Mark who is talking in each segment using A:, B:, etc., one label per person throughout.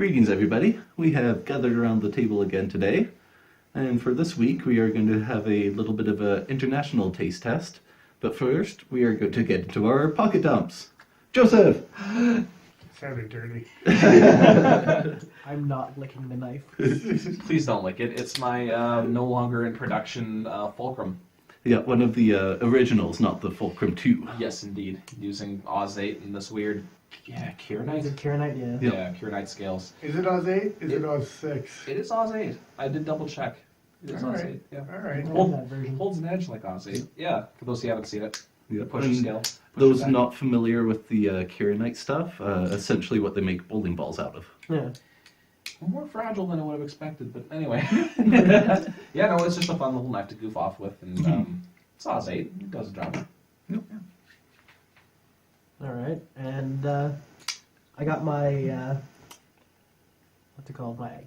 A: Greetings, everybody. We have gathered around the table again today, and for this week we are going to have a little bit of an international taste test. But first, we are going to get into our pocket dumps. Joseph!
B: Sounded dirty.
C: I'm not licking the knife.
D: Please don't lick it. It's my no longer in production Fulcrum.
A: Yeah, one of the originals, not the Fulcrum 2.
D: Yes, indeed. Using Oz 8 and this weird,
C: Is
D: Kieranite?
C: it Kieranite? Yeah.
A: Yep.
D: Yeah, Kieranite scales.
B: Is it Oz 8? Is it Oz 6?
D: It is Oz 8. I did double check. It is Oz
B: Alright.
D: 8. Yeah.
B: Alright.
C: I
D: Hold-
C: like that version.
D: Holds an edge like Oz 8. Yeah, for those who haven't seen it.
A: Yeah,
D: Push
A: and
D: scale. Push
A: those
D: it back.
A: not familiar with the Kieranite stuff, essentially what they make bowling balls out of.
C: Yeah.
D: More fragile than I would have expected, but anyway. Yeah, no, it's just a fun little knife to goof off with, and it's Oz 8. It does the job.
C: All right, and I got my what's it called? My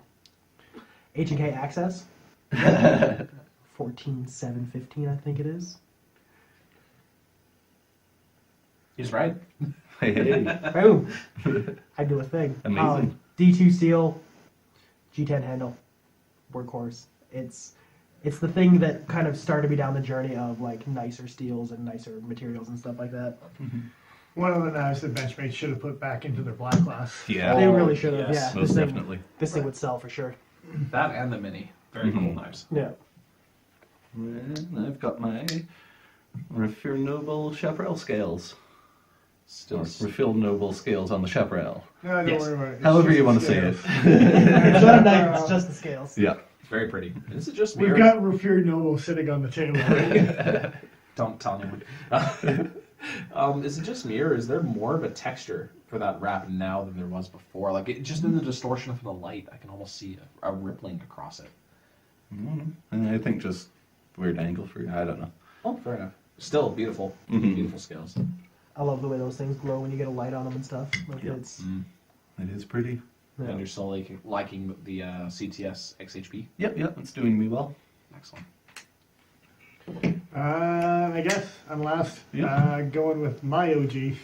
C: H&K Access. 14715, I think it is.
D: He's right.
A: Hey,
C: Boom! I do a thing.
A: Amazing.
C: D2 steel, G10 handle, workhorse. It's the thing that kind of started me down the journey of like nicer steels and nicer materials and stuff like that.
B: One of the knives that Benchmates should have put back into their black glass.
A: yeah,
C: They really should have.
D: yes,
C: Yeah,
A: most
C: this thing,
A: definitely.
C: this thing would sell for sure.
D: That and the Mini. Very cool knives.
C: Yeah.
A: And I've got my Refill Noble Chaparral scales.
D: Still.
A: Refill Noble scales on the Chaparral.
B: No, don't
D: Yes.
B: worry about it. It's
A: However
B: just
A: you
B: the
A: want to say it.
B: scales.
C: It's not a knife, it's just the scales.
A: Yeah.
D: Very pretty. Is it just me?
B: We've
D: or-
B: got Refure Noble sitting on the table, right?
D: Don't tell anyone. Is it just me, or is there more of a texture for that wrap now than there was before? Like, just in the distortion of the light, I can almost see a rippling across it.
A: And I think just weird angle for I don't know.
D: Oh, fair enough. Still beautiful.
A: Mhm.
D: Beautiful scales.
C: I love the way those things glow when you get a light on them and stuff. Like
A: Yeah.
C: it's
A: It is pretty.
C: yeah.
D: And you're still liking the CTS XHP?
A: Yep, it's doing me well.
D: Excellent.
B: I guess I'm last.
A: Yeah.
B: Going with my OG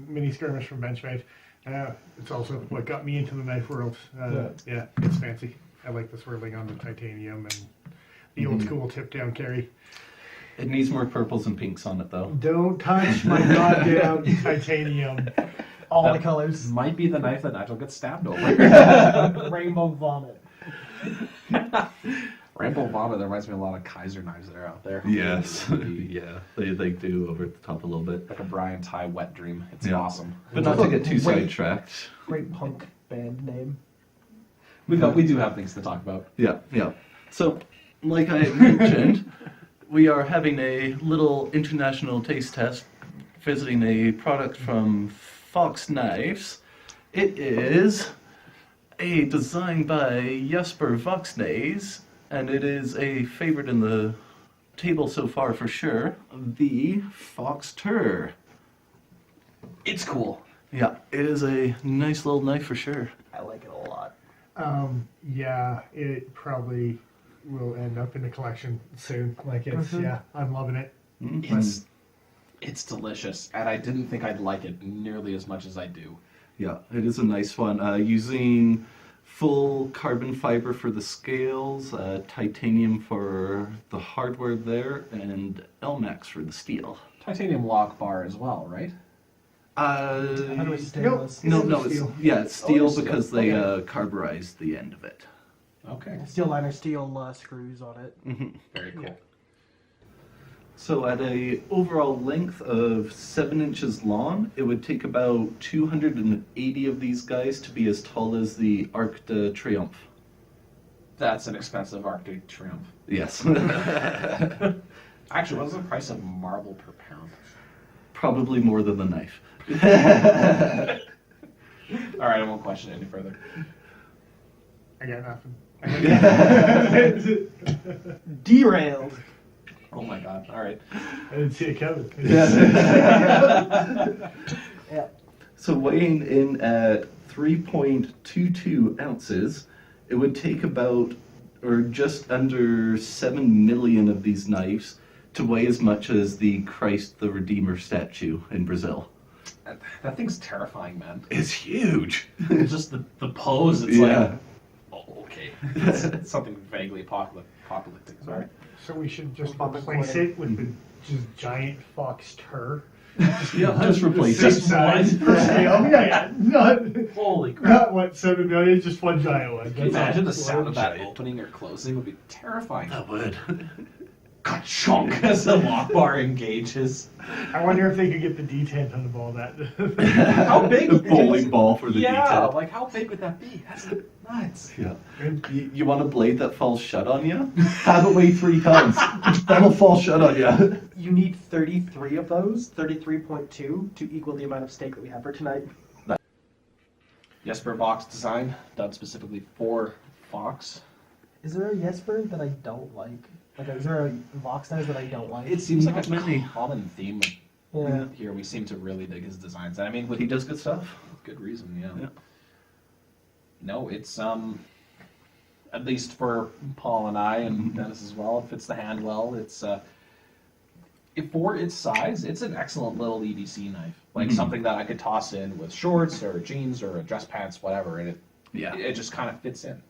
B: mini skirmish from Benchmate. It's also what got me into the knife world. Yeah, it's fancy. I like the swirling on the titanium and the old school tip down carry.
A: It needs more purples and pinks on it though.
B: Don't touch my goddamn titanium.
C: All the colors.
D: Might be the knife that Nigel gets stabbed over.
C: Rainbow vomit.
D: Rainbow Vomit, that reminds me a lot of Kaiser knives that are out there.
A: Yes. Yeah. They do over the top a little bit.
D: Like a Brian Ty wet dream. It's
A: Yeah.
D: awesome.
A: But not to get too
C: Great.
A: sidetracked.
C: Great punk band name.
D: We do have things to talk about.
A: Yeah. So, like I mentioned, we are having a little international taste test, visiting a product from Fox Knives. It is a design by Jesper Voxnaes, and it is a favorite in the table so far for sure, the Fox Tur.
D: It's cool.
A: Yeah, it is a nice little knife for sure.
C: I like it a lot.
B: Yeah, it probably will end up in the collection soon. Like it's yeah, I'm loving it.
D: It's delicious, and I didn't think I'd like it nearly as much as I do.
A: Yeah, it is a nice one. Using full carbon fiber for the scales, titanium for the hardware there, and Elmax for the steel.
D: Titanium lock bar as well, right?
C: I thought it was stainless.
A: No, it's
B: steel.
A: it's steel
D: it's steel.
A: because they
D: Okay.
A: carburized the end of it.
D: Okay.
C: Steel liner, steel screws on it.
D: Very cool.
A: So at a overall length of 7 inches long, it would take about 280 of these guys to be as tall as the Arc de Triomphe.
D: That's an expensive Arctic Triumph.
A: Yes.
D: Actually, what's the price of marble per pound?
A: Probably more than the knife.
D: All right, I won't question it any further.
B: I got nothing.
C: Derailed.
D: Oh my god! All right.
B: I didn't see it coming.
C: Yeah.
A: So weighing in at 3.22 ounces, it would take about, or just under 7 million of these knives to weigh as much as the Christ the Redeemer statue in Brazil.
D: That thing's terrifying, man.
A: It's huge.
D: Just the pose, it's like, oh, okay. It's something vaguely apocalyptic. Sorry.
B: So we should just
C: Bump it
B: replace
C: quick.
B: it with the just giant Fox Tur.
A: Yeah, just replace
B: Same
A: it.
B: size per scale. Yeah. Not,
D: Holy crap.
B: not what 7 million, just one giant one.
D: Can you imagine the
B: That's
D: sound of that
A: giant.
D: opening or closing would be terrifying.
A: That would.
D: Ka-chunk as the lock bar engages.
B: I wonder if they could get the D10 on the ball that.
D: How big?
A: The bowling ball for the
D: Yeah,
A: detail.
D: like how big would that be? That's nuts.
A: Yeah. You want a blade that falls shut on you? Have it weigh 3 tons. That'll fall shut on you.
C: You need 33 of those, 33.2, to equal the amount of steak that we have for tonight.
D: Jesper Vox design, done specifically for Fox.
C: Is there a Jesper that I don't like? Like, is there a Voxnaes that I don't like?
D: It seems like
A: Not
D: a
A: many.
D: common theme
C: Yeah.
D: here. We seem to really dig his designs. And I mean, with
A: He does good stuff.
D: good reason, yeah.
A: Yeah.
D: No, it's at least for Paul and I and Dennis as well, it fits the hand well. It's for its size, it's an excellent little EDC knife. Like something that I could toss in with shorts or jeans or dress pants, whatever, and it just kind of fits in.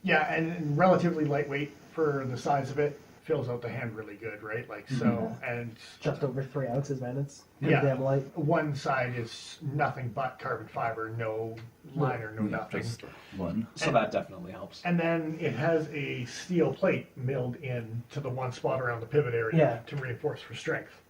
B: Yeah, and relatively lightweight for the size of it. Fills out the hand really good, right? Like so, and
C: Just over 3 ounces, man. It's
B: Yeah.
C: damn light.
B: one side is nothing but carbon fiber, no liner, no nothing.
A: Just one.
D: So that definitely helps.
B: And then it has a steel plate milled in to the one spot around the pivot area
C: Yeah.
B: to reinforce for strength.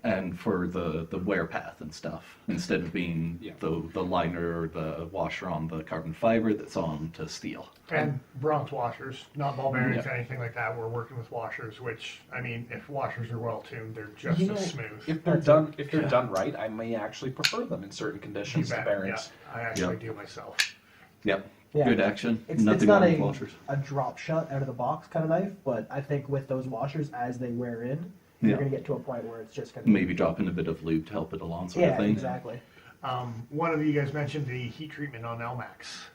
A: And for the wear path and stuff, instead of being
D: Yeah.
A: the liner or the washer on the carbon fiber that's on to steel.
B: And bronze washers, not ball bearings,
A: Yeah.
B: anything like that. We're working with washers, which I mean, if washers are well tuned, they're just
D: You know,
B: as smooth.
D: If they're done right, I may actually prefer them in certain
B: You
D: conditions to
B: bet,
D: bearings.
B: yeah, I actually
A: Yeah.
B: do myself.
A: Yep.
C: Yeah.
A: Good action.
C: It's
A: Nothing
C: not
A: wrong with washers.
C: a drop shot out of the box kind of knife, but I think with those washers, as they wear in, you're
A: Yeah.
C: going to get to a point where it's just going
A: Maybe drop in a bit of lube to help it along, sort
C: Yeah,
A: of thing.
C: exactly.
B: One of you guys mentioned the heat treatment on LMAX.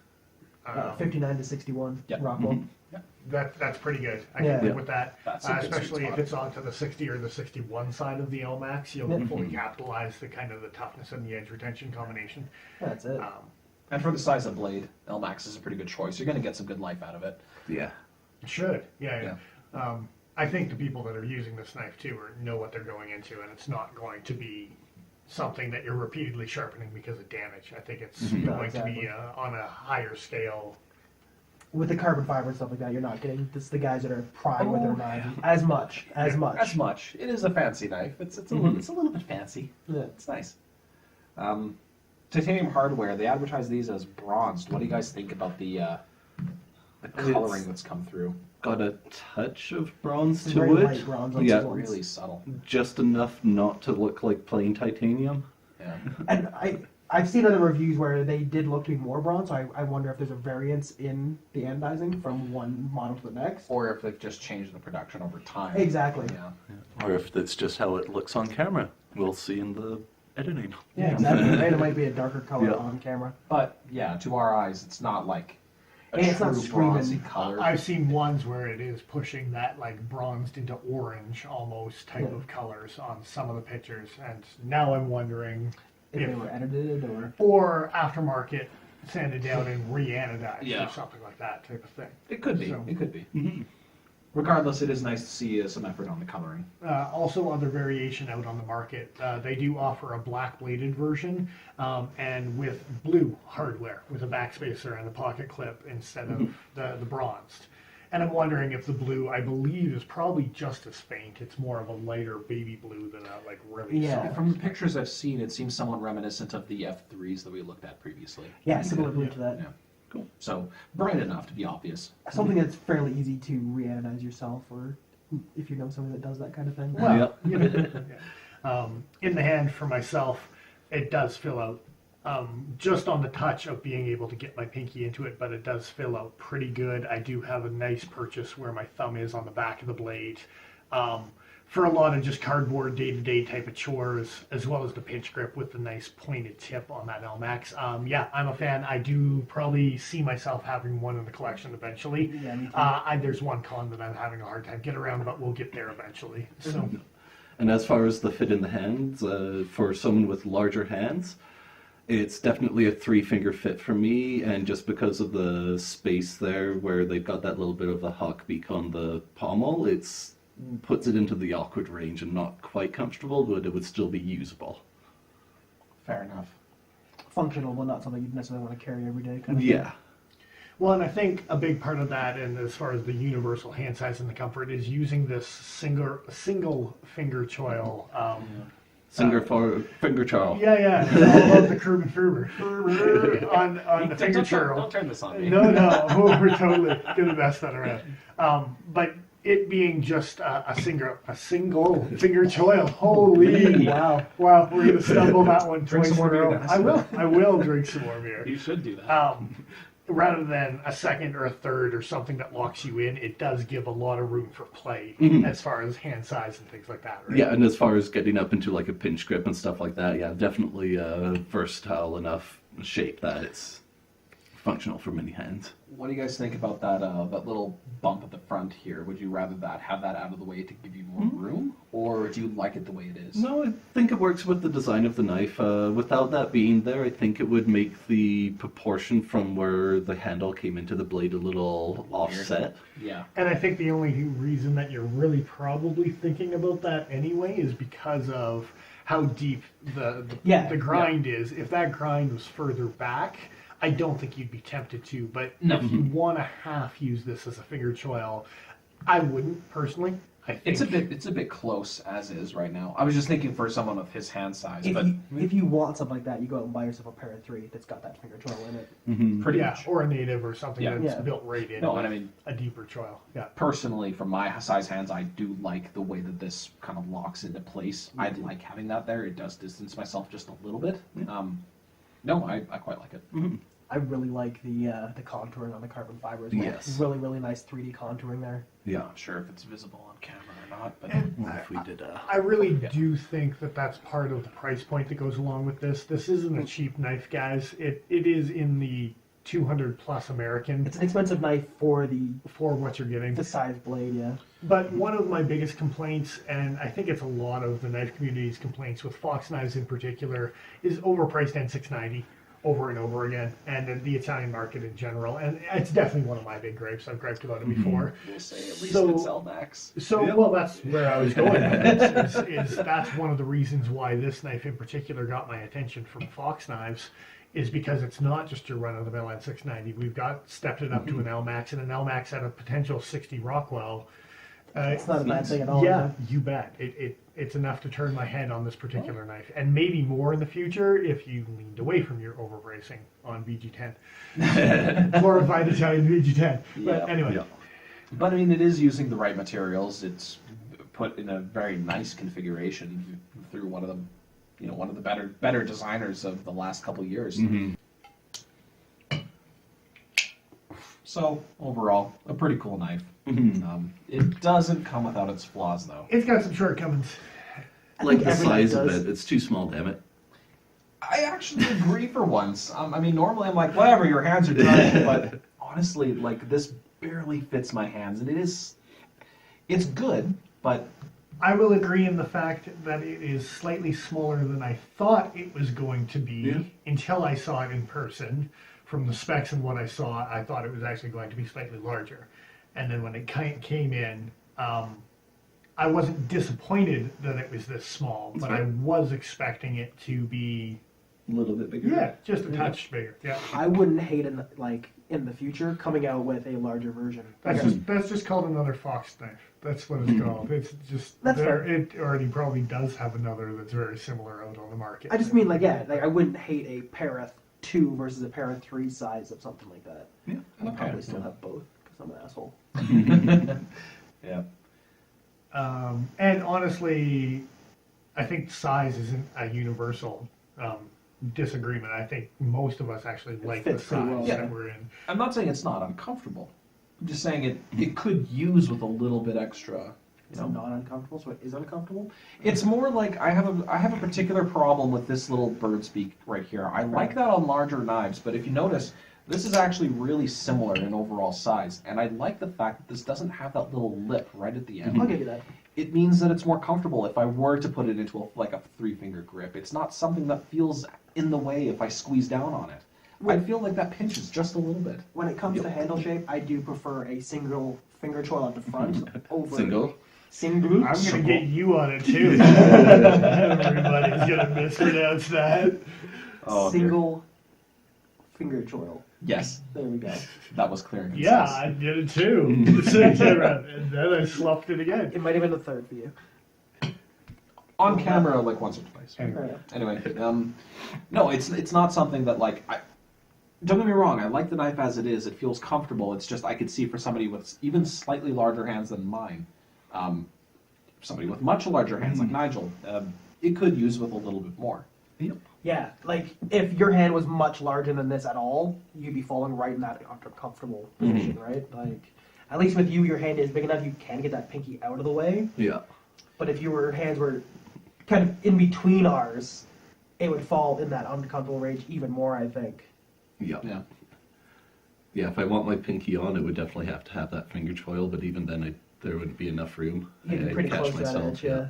C: 59 to 61
D: Yep.
C: Rockwell.
B: That's pretty good. I
C: Yeah.
B: can live
A: Yeah.
B: with that,
D: That's a good
B: especially
D: sweet
B: if
D: spot.
B: it's onto the 60 or the 61 side of the LMAX. You'll
C: Yeah.
B: fully capitalize the kind of the toughness and the edge retention combination.
C: That's it.
D: And for the size of blade, LMAX is a pretty good choice. You're going to get some good life out of it.
A: Yeah.
B: It should, yeah. I think the people that are using this knife too know what they're going into, and it's not going to be something that you're repeatedly sharpening because of damage. I think it's
C: No,
B: going to be
C: exactly.
B: on a higher scale.
C: With the carbon fiber and stuff like that, you're not getting this the guys that are prying with
D: Oh,
C: their knife as much.
D: As much. It is a fancy knife. It's a little bit fancy.
C: Yeah.
D: It's nice. Titanium hardware. They advertise these as bronzed. What do you guys think about the coloring that's come through?
A: Got a touch of bronze
C: It's
A: to
C: very
A: it.
C: light bronze on
A: Yeah.
C: these ones.
D: Really subtle.
A: Just enough not to look like plain titanium.
D: Yeah.
C: And I've seen other reviews where they did look to be more bronze, so I wonder if there's a variance in the anodizing from one model to the next.
D: Or if they've just changed the production over time.
C: Exactly.
D: Yeah.
A: Or if that's just how it looks on camera. We'll see in the editing.
C: Yeah, exactly. And it might be a darker color
A: Yeah.
C: on camera.
D: But yeah, to our eyes, it's not like a
C: And it's not
D: true
C: screaming.
D: bronzy color.
B: I've seen ones where it is pushing that like bronzed into orange almost type
C: Yeah.
B: of colors on some of the pictures, and now I'm wondering
C: If they were edited
B: or aftermarket sanded down and re-anodized
D: Yeah.
B: or something like that type of thing.
D: It could be.
B: So-
D: It could be. Regardless, it is nice to see some effort on the coloring.
B: Also, other variation out on the market. They do offer a black bladed version and with blue hardware with a backspacer and a pocket clip instead of the bronzed. And I'm wondering if the blue, I believe, is probably just as faint. It's more of a lighter baby blue than a like really
C: Yeah.
B: solid.
D: From the pictures I've seen, it seems somewhat reminiscent of the F3s that we looked at previously.
C: Yeah, similar blue to that.
D: Yeah. Cool. So bright enough to be obvious.
C: Something that's fairly easy to re-anodize yourself, or if you know somebody that does that kind of thing.
B: Well, in the hand for myself, it does fill out just on the touch of being able to get my pinky into it, but it does fill out pretty good. I do have a nice purchase where my thumb is on the back of the blade. For a lot of just cardboard day-to-day type of chores, as well as the pinch grip with the nice pointed tip on that LMAX. Yeah, I'm a fan. I do probably see myself having one in the collection eventually.
C: Yeah, me too.
B: There's one con that I'm having a hard time getting around, but we'll get there eventually. So.
A: And as far as the fit in the hands, for someone with larger hands, it's definitely a 3-finger fit for me, and just because of the space there where they've got that little bit of the hawk beak on the pommel, puts it into the awkward range and not quite comfortable, but it would still be usable.
D: Fair enough.
C: Functional, but not something you'd necessarily want to carry every day. Kind of
A: Yeah.
B: Well, and I think a big part of that, and as far as the universal hand size and the comfort, is using this single finger choil.
A: Finger choil.
B: Yeah. It's all about the curb and fervor on the finger choil.
D: Don't turn this on me.
B: No, we're totally gonna mess that around. But it being just a single finger choil. Holy
C: Wow.
B: Wow, we're gonna stumble that one
D: Drink
B: twice
D: some more
B: in a row.
D: beer, Dennis.
B: I will drink some more beer.
D: You should do that.
B: Rather than a second or a third or something that locks you in, it does give a lot of room for play as far as hand size and things like that, right?
A: Yeah, and as far as getting up into like a pinch grip and stuff like that, yeah, definitely a versatile enough shape that it's functional for many hands.
D: What do you guys think about that that little bump at the front here? Would you rather have that out of the way to give you more room, or do you like it the way it is?
A: No, I think it works with the design of the knife. Without that being there, I think it would make the proportion from where the handle came into the blade a little offset.
D: Yeah.
B: And I think the only reason that you're really probably thinking about that anyway is because of how deep the grind is. If that grind was further back, I don't think you'd be tempted to. But if you want to half use this as a finger choil, I wouldn't personally. I think
D: It's a bit close as is right now. I was just thinking for someone of his hand size, but
C: If you want something like that, you go out and buy yourself a pair of 3 that's got that finger choil in it.
D: pretty much.
B: or a native or something
D: Yeah.
B: that's
C: Yeah.
B: built right in.
D: No,
B: with
D: and I mean-
B: a deeper choil. Yeah.
D: Personally, from my size hands, I do like the way that this kind of locks into place. I'd like having that there. It does distance myself just a little bit. No, I quite like it.
C: I really like the contouring on the carbon fiber as well.
A: Yes.
C: Really, really nice 3D contouring there.
A: Yeah.
D: Not sure if it's visible on camera or not, but
A: Well, if we did
B: I really do think that that's part of the price point that goes along with this. This isn't a cheap knife, guys. It is in the 200 plus American
C: It's an expensive knife for
B: for what you're getting.
C: the size blade, yeah.
B: But one of my biggest complaints, and I think it's a lot of the knife community's complaints with Fox knives in particular, is overpriced N690 over and over again, and the Italian market in general. And it's definitely one of my big gripes. I've griped about it before.
D: we'll say at least
B: So-
D: it's LMAX.
B: So, well, that's where I was going. is that's one of the reasons why this knife in particular got my attention from Fox Knives, is because it's not just your run-of-the-mill N690. We've stepped it up to an LMAX, and an LMAX at a potential 60 Rockwell.
C: It's not a bad thing at all.
B: Yeah, you bet. It's enough to turn my head on this particular knife, and maybe more in the future if you leaned away from your overbracing on VG10. Glorified Italian VG10. But
D: Yeah.
B: anyway.
A: Yeah.
D: But I mean, it is using the right materials. It's put in a very nice configuration through one of the better designers of the last couple of years. So overall, a pretty cool knife. It doesn't come without its flaws, though.
B: It's got some shortcomings.
A: Like the
C: every knife
A: size of
C: does.
A: it, it's too small, damn it.
D: I actually agree for once. I mean, normally I'm like, whatever, your hands are tiny, but honestly, like this barely fits my hands, and it's good, but
B: I will agree in the fact that it is slightly smaller than I thought it was going to be until I saw it in person. From the specs and what I saw, I thought it was actually going to be slightly larger. And then when it came in, I wasn't disappointed that it was this small, but I was expecting it to be,
A: A little bit bigger.
B: just a touch bigger. Yeah,
C: I wouldn't hate in the future coming out with a larger version.
B: that's just called another Fox knife. That's what it's called. It's just
C: That's fair.
B: It already probably does have another that's very similar out on the market.
C: I just mean I wouldn't hate a pair of 2 versus a pair of 3 size of something like that.
A: Yeah.
C: I'd probably still have both because I'm an asshole.
D: yeah.
B: And honestly, I think size isn't a universal disagreement. I think most of us actually like the
C: fits pretty
B: size
C: well.
B: that we're in.
D: I'm not saying it's not uncomfortable. I'm just saying it could use with a little bit extra.
C: It's not uncomfortable, so it is uncomfortable.
D: It's more like I have a particular problem with this little bird's beak right here. I like that on larger knives, but if you notice, This is actually really similar in overall size, and I like the fact that this doesn't have that little lip right at the end.
C: I'll give you that.
D: It means that it's more comfortable if I were to put it into a 3-finger grip. It's not something that feels in the way if I squeeze down on it. I feel like that pinches just a little bit.
C: When it comes to handle shape, I do prefer a single finger choil at the front over
A: Single.
C: Single.
B: I'm gonna get you on it too. Everybody's gonna mispronounce that.
D: Oh, dear.
C: Single finger choil.
D: Yes,
C: There we go.
D: that was clear and concise.
B: Yeah, I did it too. The second time around, and then I sloughed it again.
C: It might have been the third for you.
D: On camera, like once or twice.
C: Fair enough.
D: Anyway, no, it's not something that like don't get me wrong. I like the knife as it is. It feels comfortable. It's just I could see for somebody with even slightly larger hands than mine, somebody with much larger hands like Nigel, it could use with a little bit more.
A: Yep.
C: Yeah, like if your hand was much larger than this at all, you'd be falling right in that uncomfortable position, right? Like, at least with you, your hand is big enough you can get that pinky out of the way.
A: Yeah.
C: But if your hands were kind of in between ours, it would fall in that uncomfortable range even more, I think.
A: Yeah.
D: Yeah.
A: Yeah, if I want my pinky on, it would definitely have to have that finger choil, but even then there wouldn't be enough room.
C: You'd be
A: I'd
C: pretty
A: catch
C: close to that
A: myself,
C: edge, yeah.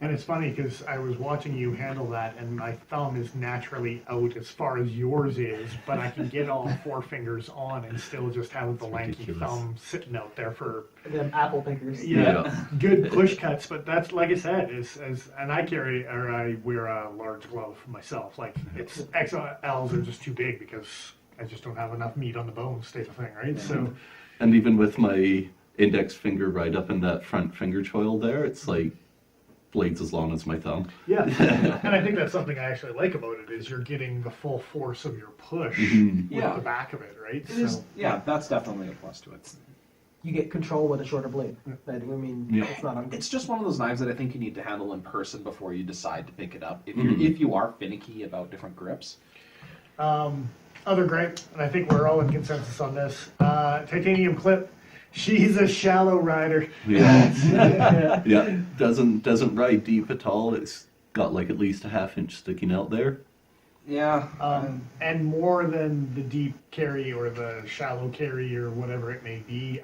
B: And it's funny because I was watching you handle that, and my thumb is naturally out as far as yours is, but I can get all 4 fingers on and still just have the lanky
A: ridiculous.
B: thumb sitting out there for
C: Them apple pickers.
A: Yeah.
B: good push cuts. But that's like I said, and I wear a large glove myself. Like it's XLs are just too big because I just don't have enough meat on the bones, type of thing, right? So.
A: And even with my index finger right up in that front finger choil there, it's like blades as long as my thumb.
B: Yeah, and I think that's something I actually like about it is you're getting the full force of your push with
D: Yeah.
B: the back of it, right?
D: It is. Yeah, that's definitely a plus to it.
C: You get control with a shorter blade. I mean,
A: Yeah.
C: it's not
D: It's just one of those knives that I think you need to handle in person before you decide to pick it up. If you are finicky about different grips.
B: Other gripe, and I think we're all in consensus on this. Titanium clip. She's a shallow rider.
A: Yeah. Yeah. Doesn't ride deep at all. It's got like at least a half-inch sticking out there.
D: Yeah.
B: And more than the deep carry or the shallow carry or whatever it may be,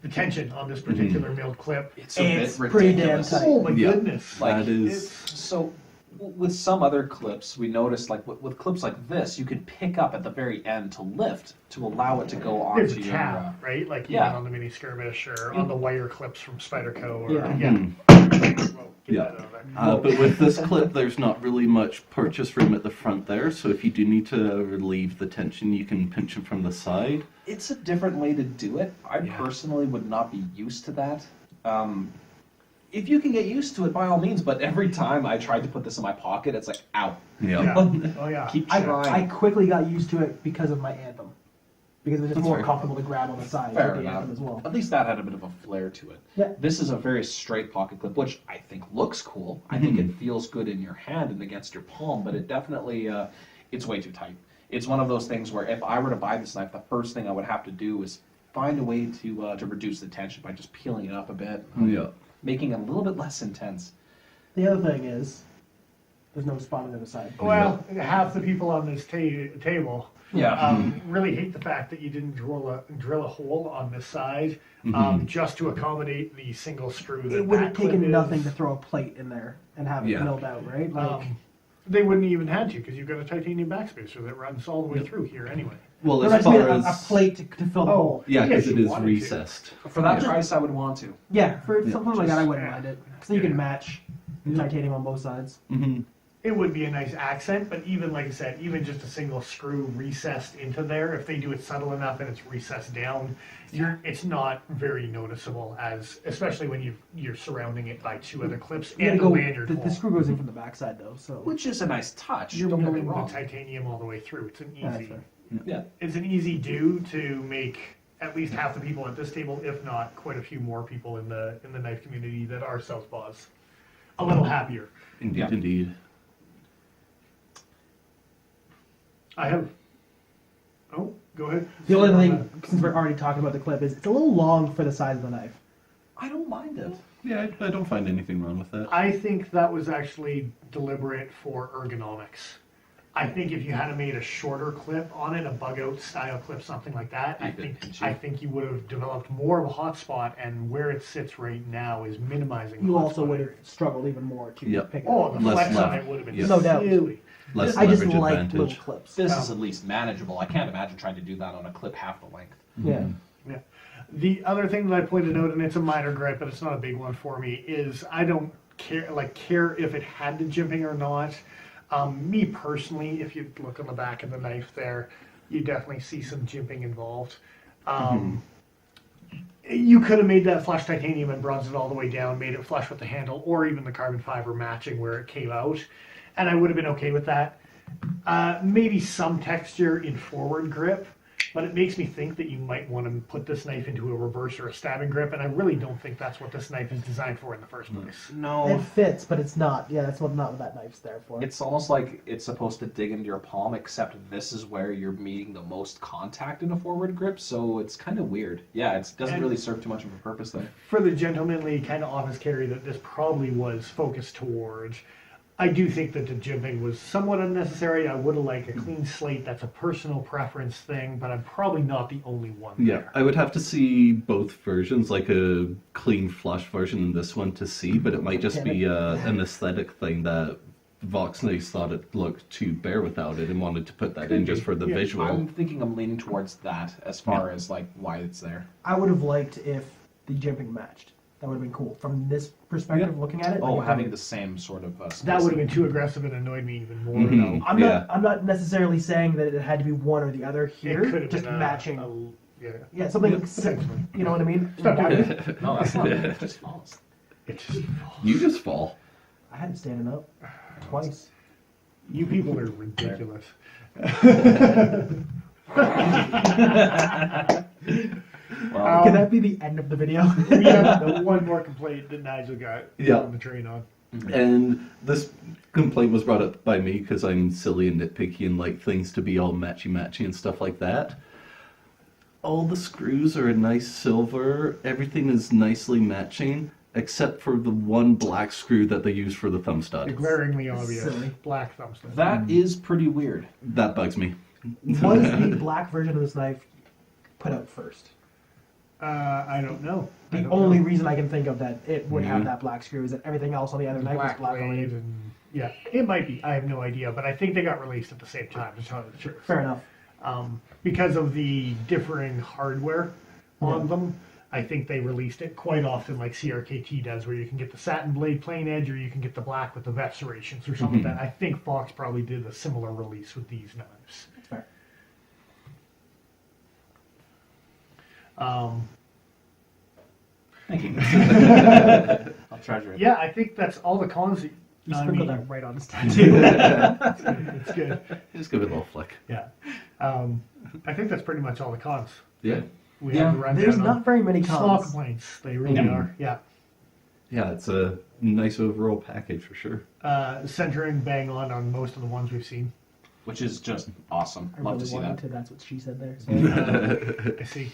B: the tension on this particular milled clip.
D: It's a
C: It's
D: bit
C: pretty damn
D: ridiculous.
C: tight.
B: Oh my
A: Yeah.
B: goodness!
D: Like,
A: that is.
B: It's,
D: So, with some other clips, we noticed, like, with clips like this, you could pick up at the very end to lift, to allow it to go
B: there's
D: onto
B: a
D: your...
B: tab, right? Like
D: yeah.
B: even on the mini skirmish or on the wire clips from Spyderco. Or,
C: Yeah.
B: Whoa, get
A: Yeah.
B: that out of there.
A: But with this clip, there's not really much purchase room at the front there, so if you do need to relieve the tension, you can pinch it from the side.
D: It's a different way to do it. I
A: Yeah.
D: personally would not be used to that. If you can get used to it, by all means, but every time I tried to put this in my pocket, it's like, ow.
B: Yeah. Oh yeah.
D: Keep
C: I
D: trying.
C: quickly got used to it because of my Anthem. Because it was just more
A: fair.
C: comfortable to grab on the side
D: Fair
C: with the
D: enough.
C: Anthem as well.
D: At least that had a bit of a flair to it.
C: Yeah.
D: This is a very straight pocket clip, which I think looks cool. I think it feels good in your hand and against your palm, but it definitely, it's way too tight. It's one of those things where if I were to buy this knife, the first thing I would have to do is find a way to reduce the tension by just peeling it up a bit,
A: Yeah.
D: making it a little bit less intense.
C: The other thing is, there's no spot on the other side.
B: Well, half the people on this table
D: Yeah.
B: really hate the fact that you didn't drill a hole on this side just to accommodate the single screw. That
C: It would have
B: that clip
C: taken
B: is.
C: nothing to throw a plate in there and have it
A: Yeah.
C: milled out, right? Like,
B: They wouldn't even had to because you've got a titanium backspacer that runs all the way through here anyway.
A: Well,
C: there
A: as
C: has to be
A: far
C: a
A: as
C: plate to fill the hole.
A: yeah,
B: Yes,
A: because it
B: you
A: is
B: wanted to.
A: recessed.
D: For that price, I would want to.
C: Yeah, for something like that, I wouldn't
B: yeah.
C: mind it. Because then you can match the titanium on both sides.
A: Mm-hmm.
B: It would be a nice accent, but even like I said, even just a single screw recessed into there, if they do it subtle enough and it's recessed down, it's not very noticeable as, especially when you're surrounding it by 2 other clips
C: You
B: and
C: gotta
B: a
C: go,
B: lanyard
C: the
B: hole.
C: screw goes in from the backside though, so.
D: Which is a nice touch.
B: You're
D: Don't get me
B: milling
D: wrong.
B: the titanium all the way through. It's an
C: Yeah, that's
B: easy,
C: fair.
D: Yeah.
B: it's an easy do to make at least half the people at this table, if not quite a few more people in the knife community that are southpaws, a little happier.
A: Indeed,
D: Yeah.
A: indeed.
B: I have. Oh, go ahead.
C: The only thing, since we're already talking about the clip, is it's a little long for the size of the knife.
D: I don't mind it.
A: Yeah, I don't find anything wrong with that.
B: I think that was actually deliberate for ergonomics. I think if you had made a shorter clip on it, a bug out style clip, something like that, I think you would have developed more of a hot spot, and where it sits right now is minimizing.
C: You
B: hot
C: also
B: spot
C: would have
B: area.
C: struggled even more to
A: Yep.
C: pick it
B: Oh,
C: up.
B: the
A: Less
B: flex on
A: lever-
B: it would have been
A: yes.
C: No doubt.
B: silly.
A: Less
C: I just
A: leverage
C: like
A: advantage.
C: little clips.
D: This is at least manageable. I can't imagine trying to do that on a clip half the length.
C: Yeah.
B: Yeah. The other thing that I pointed out, and it's a minor gripe, but it's not a big one for me, is I don't care if it had the jimping or not. Me personally, if you look on the back of the knife there, you definitely see some jimping involved. You could have made that flush titanium and bronzed it all the way down, made it flush with the handle, or even the carbon fiber matching where it came out, and I would have been okay with that. Maybe some texture in forward grip, but it makes me think that you might want to put this knife into a reverse or a stabbing grip, and I really don't think that's what this knife is designed for in the first place.
D: No,
C: It fits, but it's not. Yeah, that's not what that knife's there for.
D: it's almost like it's supposed to dig into your palm, except this is where you're meeting the most contact in a forward grip, so it's kind of weird. Yeah, it doesn't
B: And-
D: really serve too much of a purpose there.
B: For the gentlemanly kind of office carry that this probably was focused towards, I do think that the jimping was somewhat unnecessary. I would have liked a clean slate. That's a personal preference thing, but I'm probably not the only one
A: Yeah,
B: there.
A: I would have to see both versions, like a clean flush version and this one to see, but it might just be an aesthetic thing that Voxnaes thought it looked too bare without it and wanted to put that in just for the
B: Yeah.
A: visual.
D: I'm thinking I'm leaning towards that as far as like why it's there.
C: I would have liked if the jimping matched. That would have been cool. From this perspective, looking at it.
D: Oh,
C: like,
D: having the same sort of
B: That would have been too aggressive and annoyed me even more,
A: Mhm.
B: though.
C: I'm not necessarily saying that it had to be one or the other here.
B: It could have
C: just
B: been
C: matching.
B: yeah.
C: Yeah, something.
B: Yeah, potentially.
C: You know what I mean?
B: Stop
C: Why-
B: doing it.
D: No, that's not. It just falls.
B: It just
A: You just fall.
C: I had it standing up twice.
B: You people are ridiculous.
D: Well,
C: Can that be the end of the video?
B: We have the one more complaint that Nigel got
A: Yeah.
B: on the train on.
A: And this complaint was brought up by me because I'm silly and nitpicky and like things to be all matchy-matchy and stuff like that. All the screws are a nice silver. Everything is nicely matching, except for the one black screw that they use for the thumb
B: The
A: stud.
B: glaringly obvious
C: silly.
B: black thumbstick.
D: that is pretty weird.
A: That bugs me.
C: Was the black version of this knife put out first?
B: I don't know. I
C: The
B: don't
C: only
B: know.
C: reason I can think of that it would have
A: Mhm.
C: that black screw is that everything else on the other knife was
B: black
C: black
B: blade
C: already.
B: and yeah, it might be. I have no idea, but I think they got released at the same time. To tell you the truth,
C: Fair enough.
B: because of the differing hardware on them. I think they released it quite often, like CRKT does, where you can get the satin blade plain edge, or you can get the black with the VEF serrations, or something like that. I think Fox probably did a similar release with these knives.
C: That's fair.
D: Thank you. I'll treasure it.
B: Yeah, I think that's all the cons.
C: You
B: I
C: sprinkled
B: mean,
C: that right on his tattoo.
B: it's good.
A: Just give it a little flick.
B: Yeah, I think that's pretty much all the cons.
A: Yeah.
B: We
D: Yeah,
B: have to run
C: There's
B: down
C: not very many
B: small
C: cons.
B: complaints. They really
D: Yeah.
B: are. Yeah.
A: Yeah, it's a nice overall package for sure.
B: Centering bang on most of the ones we've seen.
D: Which is just awesome.
C: I
D: Love
C: really
D: to see
C: wanted
D: that.
C: to. That's what she said there. So.
B: I see.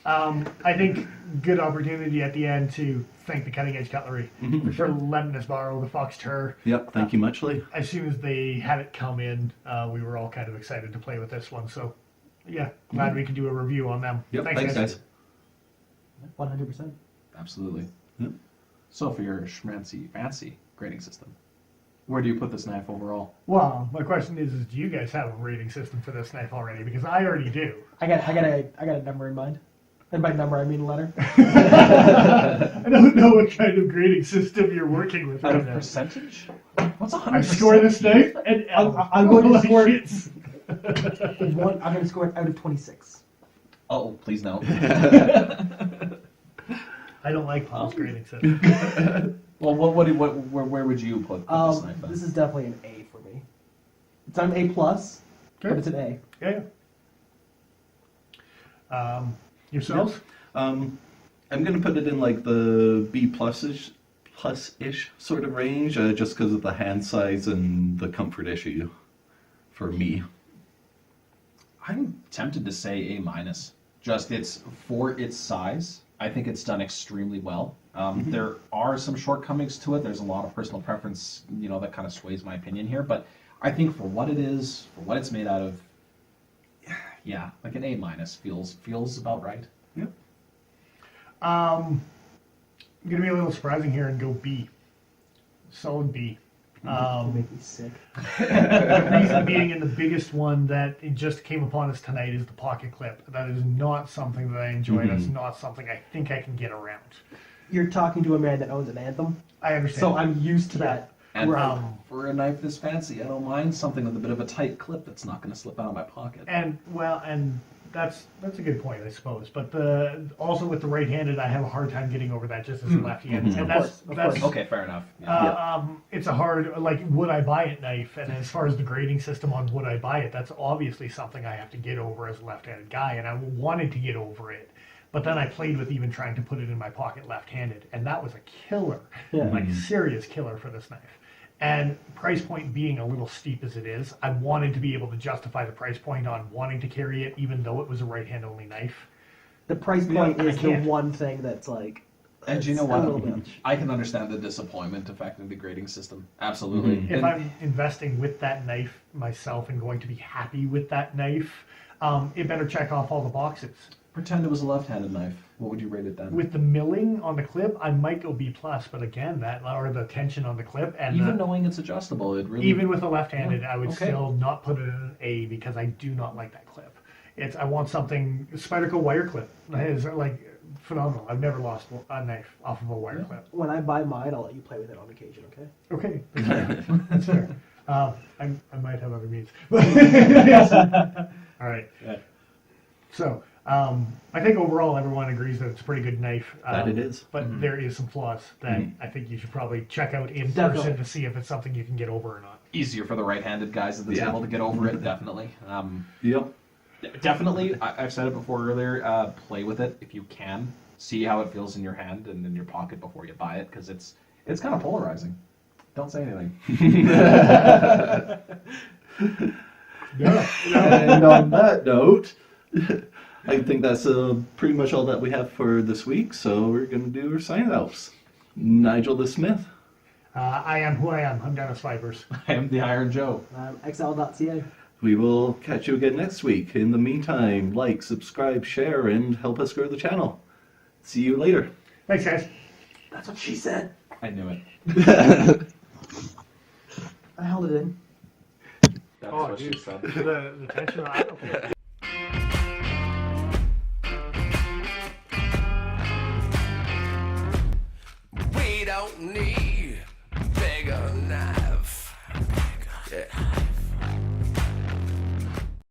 B: I think good opportunity at the end to thank the Cutting Edge Cutlery for letting us borrow the Fox Tur.
A: Yep, thank you muchly.
B: As soon as they had it come in, we were all kind of excited to play with this one. So, yeah, glad we could do a review on them.
A: Yep, thanks guys.
C: 100%.
D: Absolutely.
A: Yep.
D: So for your schmancy fancy grading system, where do you put this knife overall?
B: Well, my question is do you guys have a rating system for this knife already? Because I already do.
C: I got a number in mind. And by number, I mean a letter.
B: I don't know what kind of grading system you're working with
D: Out
B: right
D: of
B: now.
D: percentage? What's 100%?
B: I score this knife and
C: I'm going to
B: Holy
C: score-
B: shit.
C: I'm going to score it out of 26.
D: Oh, please no.
B: I don't like Paul's grading system.
D: Well, where would you put this knife then?
C: This is definitely an A for me. It's not an A plus, but it's an A.
B: Yeah. Yourselves?
A: I'm gonna put it in like the B plus-ish sort of range, just because of the hand size and the comfort issue for me.
D: I'm tempted to say A minus. Just it's for its size. I think it's done extremely well. There are some shortcomings to it. There's a lot of personal preference, that kind of sways my opinion here. But I think for what it is, for what it's made out of, yeah, like an A- feels about right.
A: Yep.
B: I'm gonna be a little surprising here and go B. Solid B.
C: You make me sick.
B: The reason being, and the biggest one that it just came upon us tonight is the pocket clip. That is not something that I enjoy. That's not something I think I can get around.
C: You're talking to a man that owns an Anthem,
B: I understand.
C: so I'm used to that.
D: And
B: for
D: a knife this fancy, I don't mind something with a bit of a tight clip that's not going to slip out of my pocket.
B: And that's a good point, I suppose. But also with the right-handed, I have a hard time getting over that just as a left-handed. And
C: Of course.
D: Okay, fair enough. Yeah.
B: It's a hard, like, would I buy it knife? And as far as the grading system on would I buy it, that's obviously something I have to get over as a left-handed guy, and I wanted to get over it. But then I played with even trying to put it in my pocket left-handed, and that was a killer, like serious killer for this knife. And price point being a little steep as it is, I wanted to be able to justify the price point on wanting to carry it, even though it was a right-hand only knife.
C: The price point is
B: I
C: the
B: can't.
C: one thing that's like.
D: And you know
C: a little
D: what?
C: bit.
D: I can understand the disappointment affecting the grading system. Absolutely.
B: If I'm investing with that knife myself and going to be happy with that knife, it better check off all the boxes.
D: Pretend it was a left-handed knife. What would you rate it then?
B: With the milling on the clip, I might go B+, but again, or the tension on the clip, and
D: Even knowing it's adjustable, it really...
B: even with a left-handed, I would
D: Okay.
B: still not put it in an A because I do not like that clip. I want something Spyderco wire clip. That is like phenomenal. I've never lost a knife off of a wire clip.
C: When I buy mine, I'll let you play with it on occasion, okay?
B: Okay, that's fair. I might have other means. All right.
D: Yeah.
B: So, I think overall everyone agrees that it's a pretty good knife.
A: That it is.
B: But there is some flaws that I think you should probably check out in
C: Definitely.
B: person to see if it's something you can get over or not.
D: Easier for the right-handed guys at the table to get over it, definitely.
A: Yep.
D: Definitely, I've said it before earlier, play with it if you can. See how it feels in your hand and in your pocket before you buy it, because it's kind of polarizing. Don't say anything.
B: Yeah.
A: And on that note, I think that's pretty much all that we have for this week, so we're going to do our sign-outs. Nigel the Smith.
B: I am who I am. I'm DennisPhypers.
D: I am the Iron Joe.
C: XL.ca.
A: We will catch you again next week. In the meantime, like, subscribe, share, and help us grow the channel. See you later.
B: Thanks, guys.
C: That's what she said.
D: I knew it.
C: I held it in.
D: That's what she said.
B: The tension on